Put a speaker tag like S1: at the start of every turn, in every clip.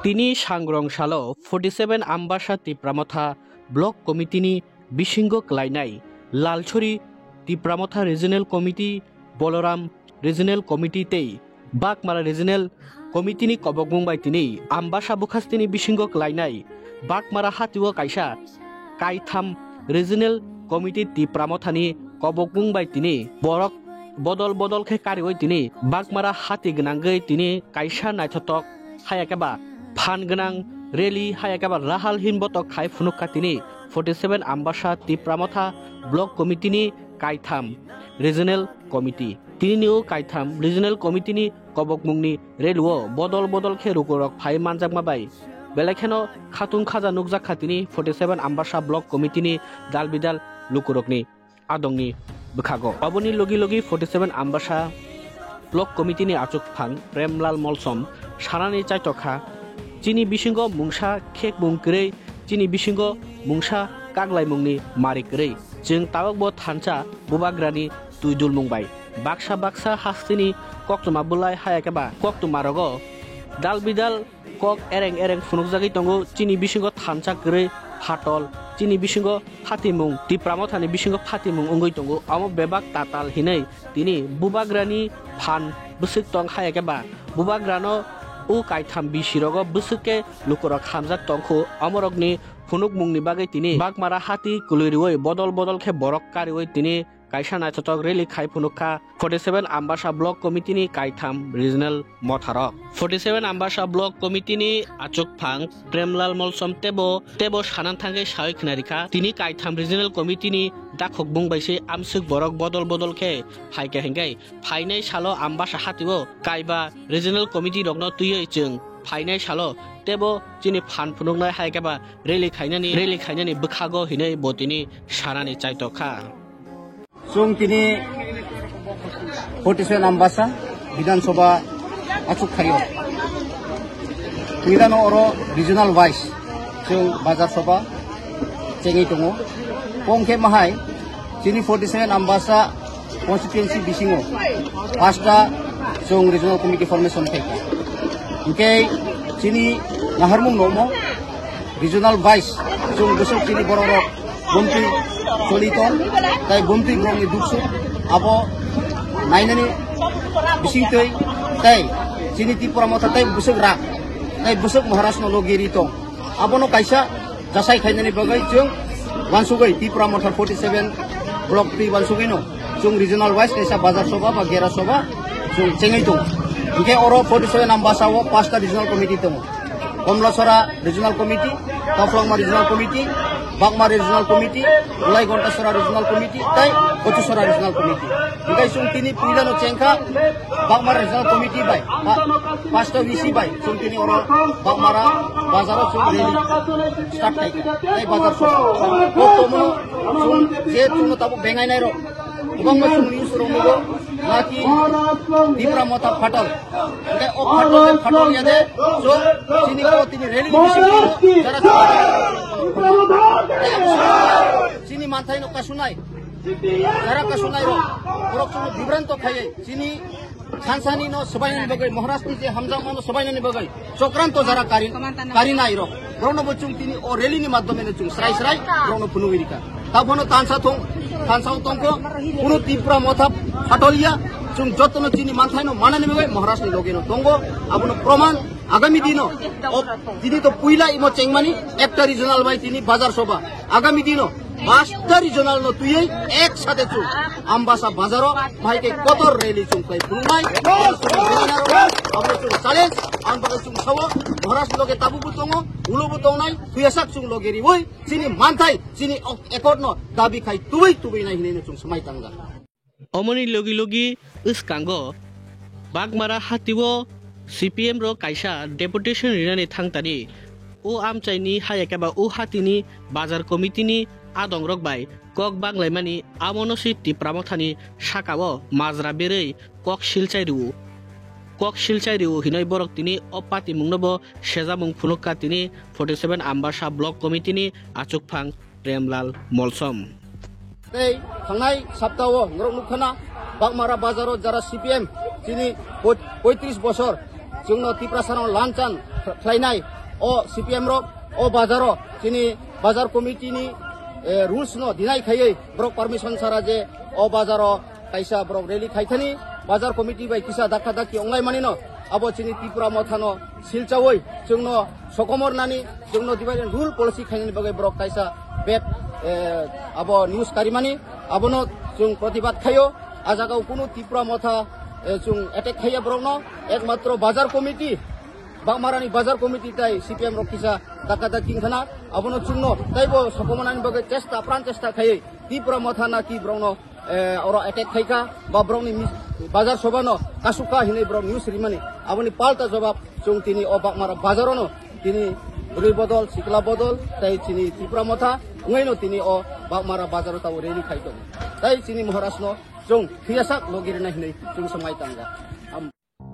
S1: তিনি सांग्रंशाल 47 आम्बासा तिप्रामथा ब्लक कमिटिनि बिशिंग क्लाइनाय Lalchhari Tipramotha regional committee Balram regional committee तै बागमारा रिजनल कमिटिनि कबकबुंबाय तिनि आम्बासा बुखास्तिनि बिशिंग क्लाइनाय बागमारा हातिव कायसा कायथाम रिजनल कमिटी तिप्रामथानि कबकबुंबाय तिनि बरक बदल बदल खे कारिवय तिनि बागमारा हाति गनांगै तिनि कायसा नायथतक हायाकेबा फान गनां रेली हायाकेबा राहाल हिनबतक खाय फुनुका तिनि 47 आम्बासा तिप्रामथा ब्लक कमिटिनि कायथाम रिजनल कमिटी तिनिनिउ कायथाम रिजनल कमिटिनि कबकमुंनि रेलुओ बदल बदल खे रुगरक फाय मानजाकमाबाय बेलेखेनो खातुं खाजा नुकजाखा तिनि 47 आम्बासा ब्लक कमिटिनि दालबिदाल लुकुरकनि आदंनि बुखागो अबनि लगी लगी 47 आम्बासा ब्लक कमिटिनि आचुकफां प्रेमलाल मलसम सानानि चायतखा चिनि बिशिंग मुंसा खेक मुंकरै चिनि बिशिंग मुंसा कागलाय मुंनि मारिकरै जों ताबकबो थानसा बुबाग्रानि तुइदुल मुंबाय बाक्सा बाक्सा हास्तिनि कक्तमा बुलाय हायाकेबा कक्तमारगो दालबिदाल कक एरें एरें फुनुकजागै तंगो चिनि बिशिंग थानसा गरै फाटल चिनि बिशिंग फातिमुं तिप्रामथानि बिशिंग फातिमुं उंगै तंगो आमो बेबाक ताताल हिनै तिनि बुबाग्रानि फान बुसुक तंग हायाकेबा बुबाग्रानो उ कायथाम बिसिरग बुसुके लुकुरक हामजाक तंखौ अमरकनि फुनुक मुंनि बागै तिनि बागमारा हाति कुलुरिवै बदल बदल खे बरक कारिवै तिनि कायसा नायथतक रेली खाय फुनुका 47 आम्बासा ब्लक कमिटिनि कायथाम रिजनल मथारक 47 आम्बासा ब्लक कमिटिनि आचुकफां प्रेमलाल मलसम तेबो सानान थांगै साय खनारिखा तिनि कायथाम रिजनल कमिटिनि दाखक बुंबायसै आमसुक बरक बदल बदल खे फायके हेंगाय फायनाय सालो आम्बासा हातिबो कायबा रिजनल कमिटि रगनो तुयै जों फायनाय सालो तेबो चिनि फान फुनुकनाय हायकेबा रेली खायनानि बुखागो हिनै बतिनि सानानि चायतखा
S2: जों दिनै 47 आम्बासा विधानसभा आचुक खायो निदानो अरो रिजनल वाइस जों बाजार सभा चेङै दङ पंखे माहाय दिनै 47 आम्बासा कन्स्टिट्युएन्सि बिसिङो पाँचटा जों रिजनल कमिटि फर्मेशन फैखा ओंखे दिनै नाहारमुं नमो रिजनल वाइस जों गोसो दिनै बर'रक बन्ति चलितन ताई बन्ति ग्रहनि दुखसु आबो नायनानि बिसिंतै ताई चिनि तिप्रामथा ताई बुसुक राग ताई बुसुक महाराष्ट्र लोगिरि दं आबोनो कायसा जासाय खायनानि बागै जों वानसुगै तिप्रामथा 47 ब्लक 3 वानसुगैनो जों रिजनल वाइस कायसा बाजार सभा बा गेरा सभा जों चेङै दं ओंखे अरो 47 आम्बासाव पाँचटा रिजनल कमिटि दङ कमलासरा रिजनल कमिटि ताफ्लंमा regional committee Bagma regional committee उलाय घंटासरा रिजनल कमिटि ताई कचुसरा रिजनल कमिटि ओंखाय जों दिनै पिलानो चेंखा बागमा रिजनल कमिटि बाय पाँचटा विसि बाय जों दिनै अरो बागमारा बाजाराव जों रेली स्टार्ट खायखा ताई बाजार सभा गतमनो जों जे जों ताबो बेंगायनाय र गोबां जों निउस रंगो नाकि तिप्रामथा फाटल ओंखाय अ फाटल यादे जों दिनै दिनै रेली जारा चिनी मानथाय न कासुनाय जारा कासुनाय रो बरक जों बिब्रान्त खायै चिनी सानसानि न सबायनि बगै महाराष्ट्रनि जे हामजामा न सबायनि बगै चक्रान्त जारा कारिनाय रो ब्रनो बचुं तिनी ओ रेलीनि माध्यमेनो जों स्राय स्राय ब्रनो फुनुगिरिका ताबनो तानसाव तंको कुनु तिप्रामथा फाटलिया जों जतनो चिनी मानथाय न मानानि बगै महाराष्ट्रनि लोगेनो दंगो आबनो प्रमाण आगामी दिनो दिनी तो पुइला इमो चेंगमानी एकटा रिजनल बाय तिनी बाजार सभा आगामी दिनो पाँचटा रिजनल न तुयै एक साथे छु आम्बासा बाजारो भाइके कतर रेली छु खाइ फुलमाय अब चैलेंज आन बगै छु छव महाराष्ट्र लोगे ताबु बुतंगो उलो बुतंगनाय तुयासाक छु लोगेरि वइ चिनी मानथाय चिनी एकट न दाबी खाइ तुबै नाय हिने छु समाय तांगा
S1: अमनि लगी लगी इसकांगो बागमारा हातिवो CPM रो कायसा डेपुटेशन रिनानि थांतानि उ आमचाइनि हायाकेबा उ हातिनि बाजार कमिटिनि आदं रकबाय कक बांलायमानि आमनसि तिप्रामथानि साकावो माजरा बेरै कक सिलचाइरु हिनै बरक तिनि अपाति मुंनबो सेजामुं फुनुका तिनि 47 आम्बासा ब्लक कमिटिनि आचुकफां प्रेमलाल मलसम
S2: थांनाय सप्ताह नुखाना बागमारा बाजार जरा सीपीएम जोंनि 35 बছर जोंनो तिप्रासाराव लानचान खालायनाय अ सीपीएम रो अ बाजार जोंनि बाजार कमिटिनि रुल्स नो दिनायखायै ब्रक पारमिशन सारा जे अ बाजार कायसा ब्रक रेली खायथानि बाजार कमिटि बाय किसा दाखा दाखि अंलाय मानिनो आबो जोंनि त्रिपुरा मथानो सिलचावै जोंनो सकमरनानि जोंनो दिबाय रुल पलिसि खायनि बागै ब्रक कायसा बेट आबो न्यूज कारिमानि आबोनो जों प्रतिबाद खायो आजागाव कुनु त्रिपुरा मथा जों एटेक खाया ब्रकनो एकमात्र बाजार कमिटि बागमारानि बाजार कमिटि ताई सीपीएम रकिसा दाका दाकिं खाना आबोनो जोंनो ताइबो सकमनानि बागै चेष्टा प्राण चेष्टा खायै त्रिपुरा मथा ना कि ब्रकनो और एटेक खायका बा ब्रकनि बाजार सभानो कासुका हिनै ब्रक न्यूज रिमानि आबोनि पाल्टा जवाब जों तिनि अ बागमारा बाजारावनो तिनि रुई बदल सिकला बदल ताई तिनि त्रिपुरा मथा उङैनो तिनि अ बागमारा बाजाराव ताव रेली खायतो ताई तिनि महाराष्ट्र जों फियासाक लगिरना हिनै जों समाय तांगा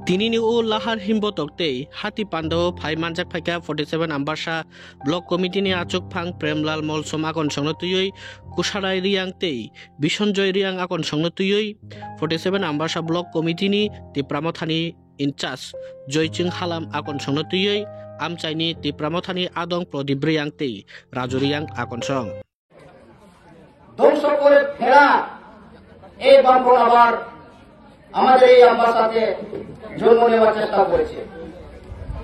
S1: तिनिनि उ लाहार हिमबतकते हाती पान्डव फाइ मानजाक फाइका 47 आम्बासा ब्लक कमिटिनि आचुक फां प्रेमलाल मलसम आकन संनो तुयै कुसाराय रियां ते बिसनजय रियां आकन संनो तुयै 47 आम्बासा ब्लक कमिटिनि तिप्रामथानि इनचार्ज जयचिं हालाम आकन संनो तुयै आमचाइनि तिप्रामथानि आदं प्रदीप रियां ते राजु रियां आकन सं
S2: ধ্বংস করে ফেলা এই বামফ্রন্ট আবার আমাদের এই আম্বাসাতে জন্ম নেওয়ার চেষ্টা করেছে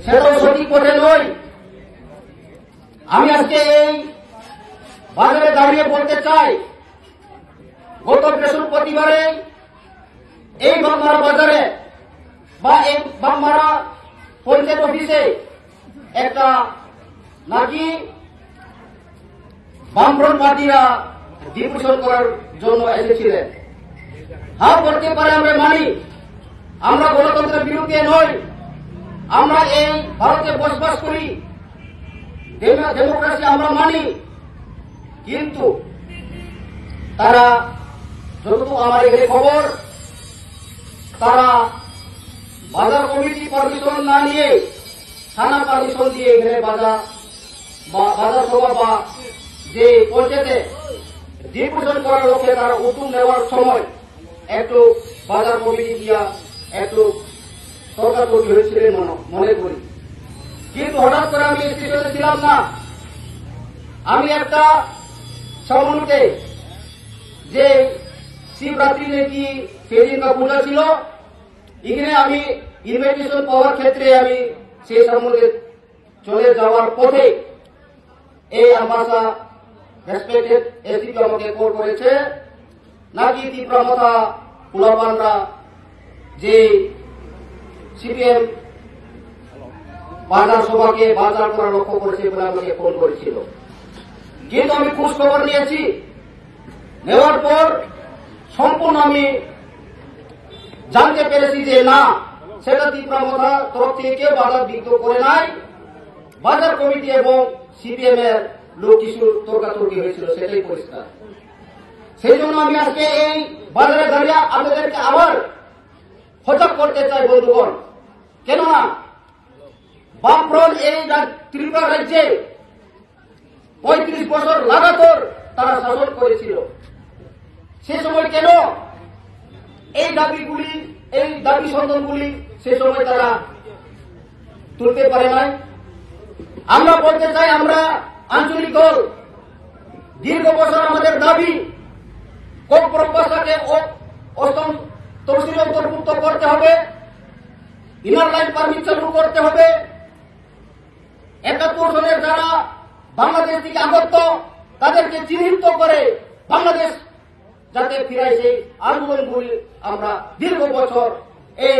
S2: সেটাও সঠিক পথে নয় আমি আজকে এই বাজারে দাঁড়িয়ে বলতে চাই গত বৃহস্পতিবারে এই বাগমারা বাজারে বা এই বাগমারা পঞ্চায়েত অফিসে একটা নাকি বামফ্রন্ট পার্টিরা ডিপুটেশন করার জন্য এসেছিলেন হ্যাঁ করতে পারে আমরা মানি আমরা গণতন্ত্রের বিরুদ্ধে নই আমরা এই ভারতে বসবাস করি ডেমোক্রেসি আমরা মানি কিন্তু তারা যতটুকু আমার এখানে খবর তারা বাজার কমিটি পারমিশন না নিয়ে থানা পারমিশন দিয়ে এখানে বাজার সভা বা যে পঞ্চায়েতে ডিপুটেশন করার লক্ষ্যে তারা উদ্যোগ নেওয়ার সময় একটু বাজার কমিটি দিয়া একটু তর্কাতর্কি হয়েছিলেন মনে করি কিন্তু হঠাৎ করে আমি স্টেশনে ছিলাম না আমি একটা সম্বন্ধে যে শিবরাত্রি নাকি সেদিন পূজা ছিল এখানে আমি ইনভাইটেশন পাওয়ার ক্ষেত্রে আমি সেই সম্বন্ধে চলে যাওয়ার পথে এই আম্বাসা রেসপেক্টেড এসিপি আমাকে কল করেছে নাকি তীব্রমথা পুলাপানরা যে সিপিএম বাজার সভাকে বাজার করার লক্ষ্য করেছে বলে আমাকে ফোন করেছিল কিন্তু আমি খোঁজ খবর নিয়েছি নেওয়ার পর সম্পূর্ণ আমি জানতে পেরেছি যে না সেটা তীব্রমথা তরফ থেকে বাজার বিক্রি করে নাই বাজার কমিটি এবং সিপিএম এর লোক কিছু তর্কাতর্কি হয়েছিল সেটাই পরিষ্কার সেই জন্য আমি আজকে এই বাজারে দাঁড়িয়ে আপনাদেরকে আবার সজাগ করতে চাই বন্ধুগণ কেননা বামফ্রন্ট এই ত্রিপুরা রাজ্যে 35 বছর লাগাতার তারা শাসন করেছিল সে সময় কেন এই দাবিগুলি এই দাবি সন্ধানগুলি সে সময় তারা তুলতে পারে নাই আমরা বলতে চাই আমরা আঞ্চলিক দল দীর্ঘ বছর আমাদের দাবি কোন প্রত্যাশাকে অষ্টম তহসিল অন্তর্ভুক্ত করতে হবে ইনার লাইন পারমিট চালু করতে হবে 71 জনের যারা বাংলাদেশ থেকে আগত তাদেরকে চিহ্নিত করে বাংলাদেশ যাতে ফিরায় সেই আন্দোলনগুলি আমরা দীর্ঘ বছর এই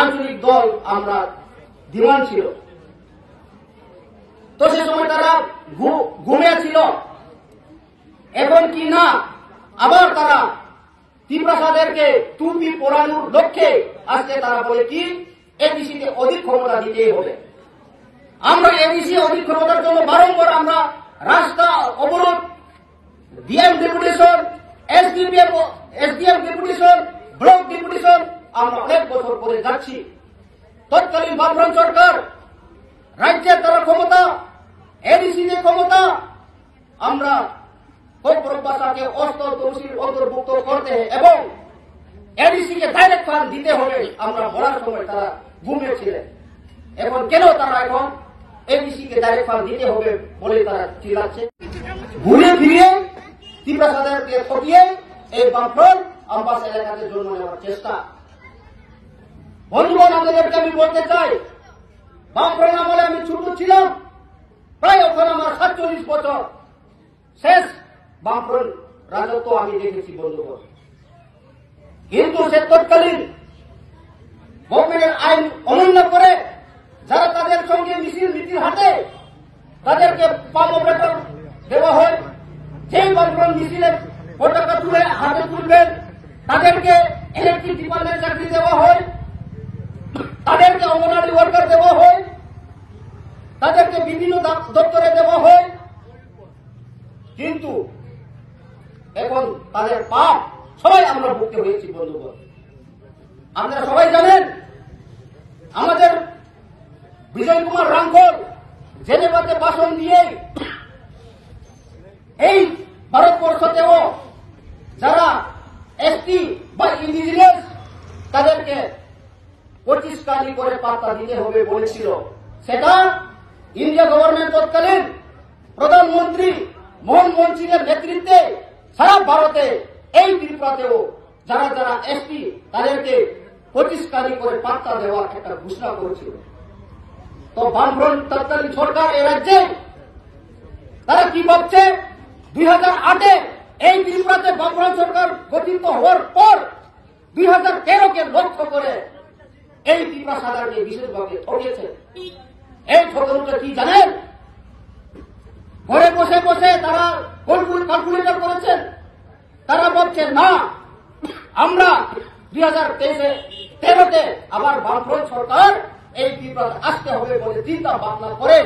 S2: আঞ্চলিক দল আমরা ডিমান্ড ছিল তো সে সময় তারা ঘুমিয়েছিল এখন কি না আবার তারা তীব্রসাদেরকে টুপি পরানোর লক্ষ্যে আজকে তারা বলে কি এবিসিকে অধিক ক্ষমতা দিতেই হবে আমরা এবিসি অধিক ক্ষমতার জন্য বারংবার আমরা রাস্তা অবরোধ DM deputation SDM deputation block deputation আমরা অনেক বছর পরে যাচ্ছি তৎকালীন বামফ্রন্ট সরকার রাজ্যের তারা ক্ষমতা এবিসিতে ক্ষমতা আমরা ত্রিপুরাকে অস্ত্র তহসিল অন্তর্ভুক্ত করতে এবং এডিসি কে ডাইরেক্ট ফান্ড দিতে হবে আমরা বলার সময় তারা ঘুমিয়েছিলেন। এখন কেন তারা এখন এডিসি কে ডাইরেক্ট ফান্ড দিতে হবে বলে তারা চিল্লাচ্ছে? ঘুরে ফিরে ত্রিপুরা সাধারণকে ঠকিয়ে এই বামফ্রন্ট আমবাস এলাকাতে জন্ম নেওয়ার চেষ্টা। বন্ধুগণ, আপনাদেরকে আমি বলতে চাই, বামফ্রন্ট আমলে আমি ছোট ছিলাম, প্রায় ওখানে আমার 47 বছর শেষ বামফ্রন্ট রাজত্ব আমি দেখেছি বন্ধুগণ। কিন্তু সে তৎকালীন গভর্নমেন্টের আইন অমান্য করে যারা তাদের সঙ্গে মিছিল হাঁটে তাদেরকে পাম অপারেটর দেওয়া হয়। যেই বামফ্রন্ট মিছিলের পতাকা তুলে হাতে তুলবেন তাদেরকে ইলেকট্রিক ডিপার্টমেন্ট চাকরি দেওয়া হয়, তাদেরকে অঙ্গনারী ওয়ার্কার দেওয়া হয়, তাদেরকে বিভিন্ন দপ্তরে দেওয়া হয়। কিন্তু এখন তাদের পাপ সবাই আমরা ভুগতে হয়েছি বন্ধুগণ। আপনারা সবাই জানেন আমাদের বিজয় কুমার রাঙ্খল জেনেভাতে ভাষণ দিয়ে এই ভারতবর্ষতেও যারা এসটি বা ইন্ডিজিনিয়াস তাদেরকে 25 কালি করে পাত্তা দিতে হবে বলেছিল। সেটা ইন্ডিয়া গভর্নমেন্ট তৎকালীন প্রধানমন্ত্রী মনমোহন সিং এর নেতৃত্বে সারা ভারতে এই ত্রিপুরাতেও যারা যারা এসটি তাদেরকে 25 কালি করে পাত্তা দেওয়ার একটা ঘোষণা করেছিল। তো বামফ্রন্ট তৎকালীন সরকার এই রাজ্যে তারা কি ভাবছে? 2008-এ এই ত্রিপুরাতে বামফ্রন্ট সরকার গঠিত হওয়ার পর 2013-কে লক্ষ্য করে এই ত্রিপুরা সাধারণকে বিশেষভাবে ঠকিয়েছে। এই ঠকানোটা কি জানেন? ঘরে বসে বসে তারা ক্যালকুলেটর করেছেন। তারা বলছেন না, আমরা 2013-তে আবার বামফ্রন্ট সরকার এই ত্রিপুরাতে আসতে হবে বলে চিন্তা ভাবনা করে